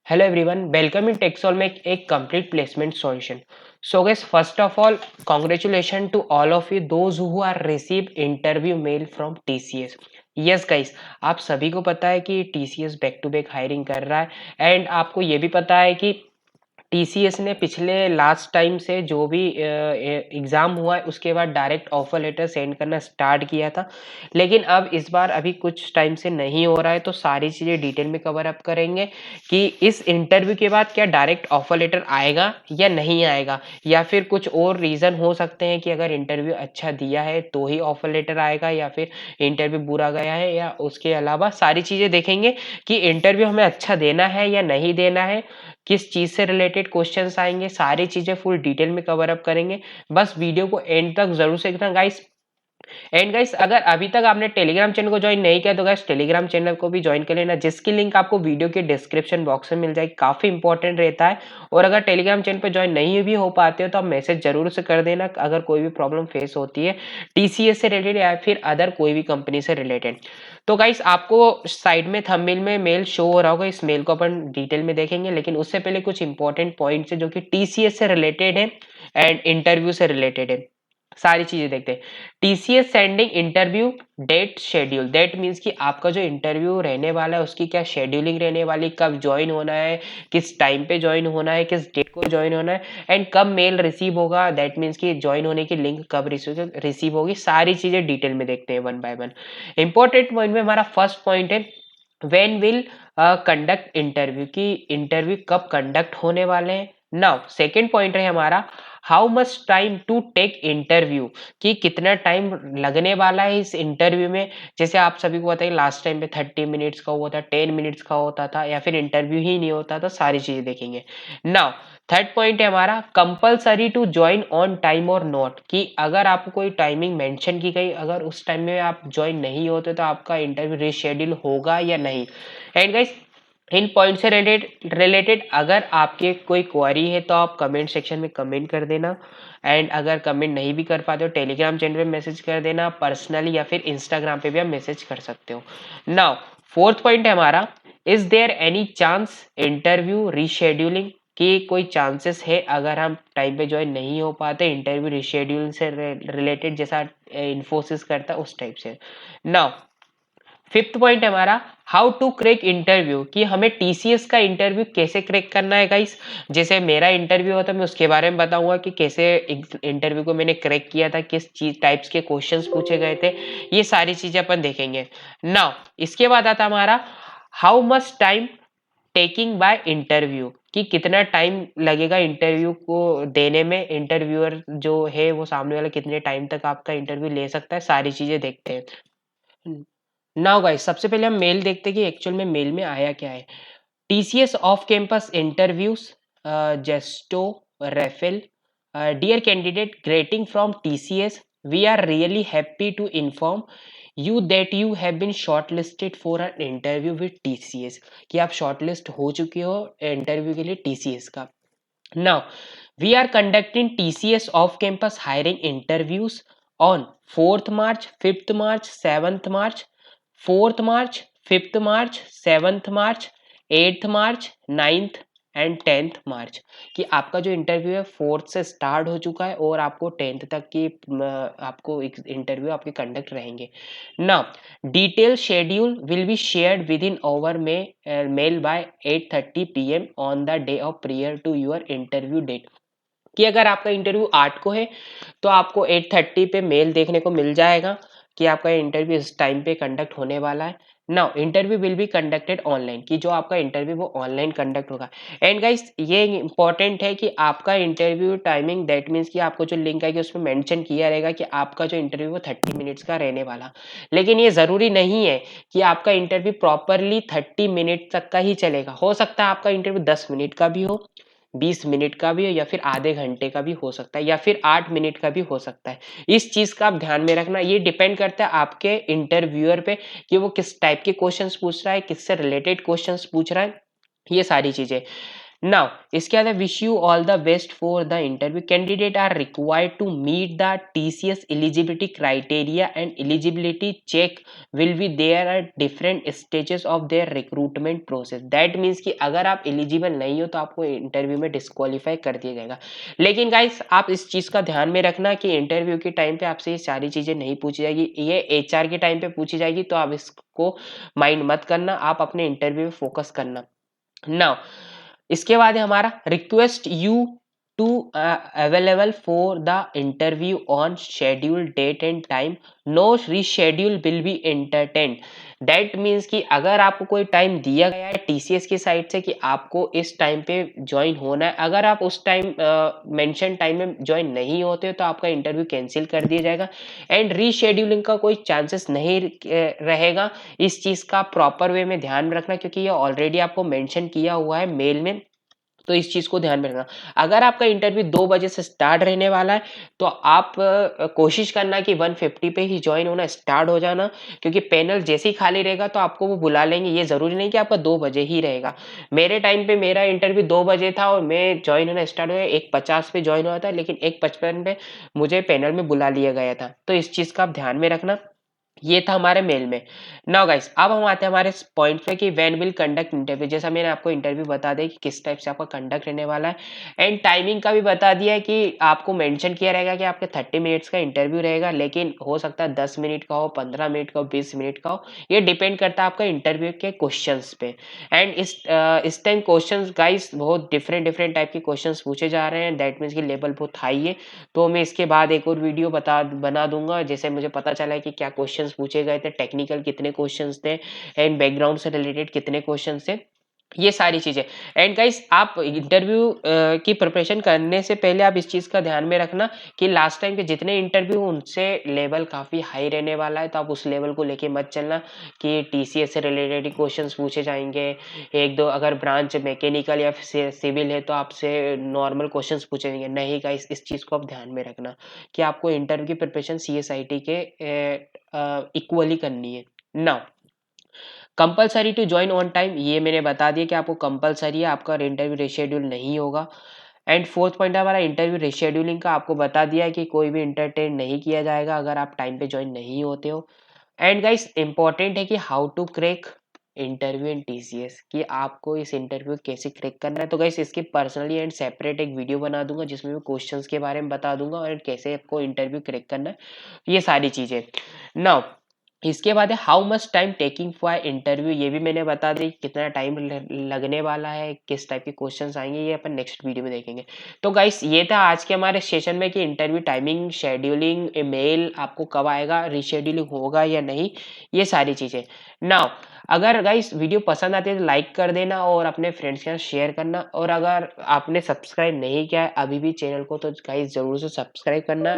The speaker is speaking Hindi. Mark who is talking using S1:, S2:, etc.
S1: Hello everyone, welcome in TechSolve एक complete placement solution. So guys, first of all, congratulations to all of you those who are received interview mail from TCS. Yes guys, आप सभी को पता है कि TCS back to back hiring कर रहा है एंड आपको ये भी पता है कि टीसीएस ने पिछले लास्ट टाइम से जो भी एग्ज़ाम हुआ है उसके बाद डायरेक्ट ऑफर लेटर सेंड करना स्टार्ट किया था, लेकिन अब इस बार अभी कुछ टाइम से नहीं हो रहा है। तो सारी चीज़ें डिटेल में कवर अप करेंगे कि इस इंटरव्यू के बाद क्या डायरेक्ट ऑफर लेटर आएगा या नहीं आएगा, या फिर कुछ और रीज़न हो सकते हैं कि अगर इंटरव्यू अच्छा दिया है तो ही ऑफर लेटर आएगा, या फिर इंटरव्यू बुरा गया है, या उसके अलावा सारी चीज़ें देखेंगे कि इंटरव्यू हमें अच्छा देना है या नहीं देना है, किस चीज़ से रिलेटेड क्वेश्चंस आएंगे, सारी चीज़ें फुल डिटेल में कवर अप करेंगे। बस वीडियो को एंड तक जरूर से देखना गाइस। एंड गाइस, अगर अभी तक आपने टेलीग्राम चैनल को ज्वाइन नहीं किया तो गाइस टेलीग्राम चैनल को भी ज्वाइन कर लेना, जिसकी लिंक आपको वीडियो के डिस्क्रिप्शन बॉक्स में मिल जाएगी। काफ़ी इंपॉर्टेंट रहता है। और अगर टेलीग्राम चैनल पर ज्वाइन नहीं भी हो पाते हो तो आप मैसेज जरूर से कर देना अगर कोई भी प्रॉब्लम फेस होती है टीसीएस से रिलेटेड या फिर अदर कोई भी कंपनी से रिलेटेड। तो गाइस, आपको साइड में थंबनेल में मेल शो हो रहा होगा, इस मेल को अपन डिटेल में देखेंगे, लेकिन उससे पहले कुछ इंपॉर्टेंट पॉइंट्स है जो कि टीसीएस से रिलेटेड है एंड इंटरव्यू से रिलेटेड है। सारी चीजें देखते हैं। TCS sending interview date schedule, that means कि आपका जो इंटरव्यू रहने वाला है उसकी क्या शेड्यूलिंग रहने वाली, कब ज्वाइन होना है, किस टाइम पे ज्वाइन होना है, किस डेट को ज्वाइन होना है, एंड कब मेल रिसीव होगा, दैट मीन्स कि ज्वाइन होने की लिंक कब रिसीव होगी। सारी चीजें डिटेल में देखते हैं one by one. Important point में हमारा फर्स्ट पॉइंट है व्हेन विल कंडक्ट इंटरव्यू, की इंटरव्यू कब कंडक्ट होने वाले हैं। नाउ सेकेंड पॉइंट है हमारा how much time to take interview, कि कितना टाइम लगने वाला है इस इंटरव्यू में। जैसे आप सभी को पता है लास्ट टाइम पे 30 मिनट्स का हुआ था, 10 मिनट्स का होता था, या फिर इंटरव्यू ही नहीं होता था। सारी चीजें देखेंगे। नाउ थर्ड पॉइंट है हमारा compulsory to join on time और नॉट, कि अगर आपको कोई टाइमिंग मेंशन की गई, अगर उस टाइम में आप ज्वाइन नहीं होते तो आपका इंटरव्यू रिशेड्यूल होगा या नहीं। एंड गाइस, इन पॉइंट से रिलेटेड अगर आपके कोई क्वेरी है तो आप कमेंट सेक्शन में कमेंट कर देना, एंड अगर कमेंट नहीं भी कर पाते हो टेलीग्राम चैनल पे मैसेज कर देना पर्सनली, या फिर इंस्टाग्राम पे भी आप मैसेज कर सकते हो। नाउ फोर्थ पॉइंट है हमारा is there any chance interview rescheduling, कि कोई चांसेस है अगर हम टाइम पे ज्वाइन नहीं हो पाते इंटरव्यू रिशेड्यूल से रिलेटेड, जैसा इन्फोसिस करता है उस टाइप से। नाउ फिफ्थ पॉइंट है हमारा हाउ टू क्रैक इंटरव्यू, कि हमें टीसीएस का इंटरव्यू कैसे क्रैक करना है गाइस। जैसे मेरा इंटरव्यू होता है मैं उसके बारे में बताऊंगा कि कैसे इंटरव्यू को मैंने क्रैक किया था, किस चीज टाइप्स के क्वेश्चंस पूछे गए थे, ये सारी चीजें अपन देखेंगे। नाउ इसके बाद आता हमारा how much time taking by interview, कि कितना टाइम लगेगा इंटरव्यू को देने में, इंटरव्यूअर जो है वो सामने वाला कितने टाइम तक आपका इंटरव्यू ले सकता है। सारी चीजें देखते हैं। नाउ गाइस, सबसे पहले हम मेल देखते हैं कि एक्चुअल में मेल में आया क्या है। टीसीएस ऑफ कैंपस इंटरव्यूज जेस्टो रेफेल, dear candidate greeting from TCS, we are really happy to inform you that you have been shortlisted for an interview with TCS, कि आप शॉर्टलिस्ट हो चुके हो इंटरव्यू के लिए टीसीएस का। Now we are conducting TCS off campus hiring interviews on 4th March, 5th March, 7th March, 4th March, 5th March, 7th March, 8th March, 9th and 10th March, कि आपका जो इंटरव्यू है 4th से स्टार्ट हो चुका है और आपको 10th तक की आपको इंटरव्यू आपके कंडक्ट रहेंगे। Now detail schedule will be shared with in our mail by 8:30 PM on the day of prior to your interview date, कि अगर आपका इंटरव्यू 8 को है तो आपको 8:30 पे मेल देखने को मिल जाएगा कि आपका इंटरव्यू इस टाइम पे कंडक्ट होने वाला है। Now interview will be conducted online, कि जो आपका इंटरव्यू वो ऑनलाइन कंडक्ट होगा। एंड गाइस, ये इंपॉर्टेंट है कि आपका इंटरव्यू टाइमिंग, दैट मीन्स कि आपको जो लिंक आएगी उसमें मेंशन किया रहेगा कि आपका जो इंटरव्यू वो 30 मिनट्स का रहने वाला, लेकिन ये ज़रूरी नहीं है कि आपका इंटरव्यू प्रॉपरली 30 मिनट तक का ही चलेगा। हो सकता है आपका इंटरव्यू 10 मिनट का भी हो, 20 मिनट का भी हो, या फिर आधे घंटे का भी हो सकता है, या फिर 8 मिनट का भी हो सकता है। इस चीज का आप ध्यान में रखना, ये डिपेंड करता है आपके इंटरव्यूअर पे कि वो किस टाइप के क्वेश्चंस पूछ रहा है, किससे रिलेटेड क्वेश्चंस पूछ रहा है, ये सारी चीजें। Now, इसके बाद wish you all the best for the interview. Candidate are required to meet the TCS eligibility criteria and eligibility check will be there at different stages of their recruitment process. That means कि अगर आप eligible नहीं हो तो आपको इंटरव्यू में डिस्क्वालीफाई कर दिया जाएगा. लेकिन गाइस आप इस चीज़ का ध्यान में रखना कि इंटरव्यू के टाइम पे आपसे ये सारी चीज़ें नहीं पूछी जाएगी. ये HR के टाइम पे पूछी जाएगी, तो आप इसको माइंड मत करना, आप अपने इंटरव्यू में फोकस करना. नाउ इसके बाद है हमारा request you to available for the interview on schedule date and time, no reschedule will be entertained. That means कि अगर आपको कोई टाइम दिया गया है टीसीएस की साइड से कि आपको इस टाइम पे ज्वाइन होना है, अगर आप उस टाइम मेंशन टाइम में ज्वाइन नहीं होते हो तो आपका इंटरव्यू कैंसिल कर दिया जाएगा एंड रीशेड्यूलिंग का कोई चांसेस नहीं रहेगा. इस चीज़ का प्रॉपर वे में ध्यान रखना, क्योंकि ये ऑलरेडी आपको मेंशन किया हुआ है मेल में, तो इस चीज़ को ध्यान में रखना. अगर आपका इंटरव्यू 2 बजे से स्टार्ट रहने वाला है तो आप कोशिश करना कि 1:50 पे ही ज्वाइन होना स्टार्ट हो जाना, क्योंकि पैनल जैसे ही खाली रहेगा तो आपको वो बुला लेंगे. ये ज़रूरी नहीं कि आपका 2 बजे ही रहेगा. मेरे टाइम पे मेरा इंटरव्यू 2 बजे था और मैं ज्वाइन होना स्टार्ट हुआ 1:50 पे ज्वाइन हुआ था, लेकिन 1:55 पे मुझे पैनल में बुला लिया गया था. तो इस चीज़ का आप ध्यान में रखना. ये था हमारे मेल में. नाउ गाइस अब हम आते हैं हमारे पॉइंट पे कि व्हेन विल कंडक्ट इंटरव्यू. जैसा मैंने आपको इंटरव्यू बता दिया कि किस टाइप से आपका कंडक्ट रहने वाला है एंड टाइमिंग का भी बता दिया है कि आपको मेंशन किया रहेगा कि आपके 30 मिनट्स का इंटरव्यू रहेगा, लेकिन हो सकता है 10 मिनट का हो, 15 मिनट का हो, 20 मिनट का हो. ये डिपेंड करता है आपका इंटरव्यू के क्वेश्चंस पे. एंड इस टाइम क्वेश्चंस गाइस बहुत डिफरेंट डिफरेंट टाइप के क्वेश्चंस पूछे जा रहे हैं. दैट मीन्स कि लेवल बहुत हाई है. तो मैं इसके बाद एक और वीडियो बना दूंगा जैसे मुझे पता चला है कि क्या क्वेश्चंस पूछे गए थे, टेक्निकल कितने क्वेश्चंस थे एंड बैकग्राउंड से रिलेटेड कितने क्वेश्चंस थे, ये सारी चीजें. एंड गाइस आप इंटरव्यू की प्रिपरेशन करने से पहले आप इस चीज का ध्यान में रखना कि लास्ट टाइम के जितने इंटरव्यू उनसे लेवल काफी हाई रहने वाला है, तो आप उस लेवल को लेके मत चलना कि टीसीएस से रिलेटेड क्वेश्चंस पूछे जाएंगे. एक दो अगर ब्रांच मैकेनिकल या सिविल है तो आपसे नॉर्मल क्वेश्चंस पूछे जाएंगे. नहीं गाइस इस चीज को आप ध्यान में रखना कि आपको इंटरव्यू की प्रिपरेशन सीएसआईटी के इक्वली करनी है. Now compulsory to join on time, ये मैंने बता दिया कि आपको कंपलसरी है, आपका इंटरव्यू रिशेड्यूल नहीं होगा. एंड फोर्थ पॉइंट है हमारा इंटरव्यू रिशेड्यूलिंग का. आपको बता दिया है कि कोई भी इंटरटेन नहीं किया जाएगा अगर आप टाइम पे ज्वाइन नहीं होते हो. एंड गाइस इंपॉर्टेंट है कि how to crack interview in TCS, कि आपको इस इंटरव्यू कैसे क्रैक करना है. तो गाइस इसकी पर्सनली एंड सेपरेट एक वीडियो बना दूंगा जिसमें मैं क्वेश्चंस के बारे में बता दूंगा और कैसे आपको इंटरव्यू क्रैक करना है, ये सारी चीजें. नाउ इसके बाद है how much time taking for interview. ये भी मैंने बता दी कितना टाइम लगने वाला है, किस टाइप के क्वेश्चंस आएंगे, ये अपन नेक्स्ट वीडियो में देखेंगे. तो गाइस ये था आज के हमारे सेशन में कि इंटरव्यू टाइमिंग, शेड्यूलिंग, ईमेल आपको कब आएगा, रीशेड्यूलिंग होगा या नहीं, ये सारी चीजें. नाउ अगर गाइस वीडियो पसंद आती है तो लाइक कर देना और अपने फ्रेंड्स के साथ शेयर करना. और अगर आपने सब्सक्राइब नहीं किया है अभी भी चैनल को तो गाइस जरूर से सब्सक्राइब करना.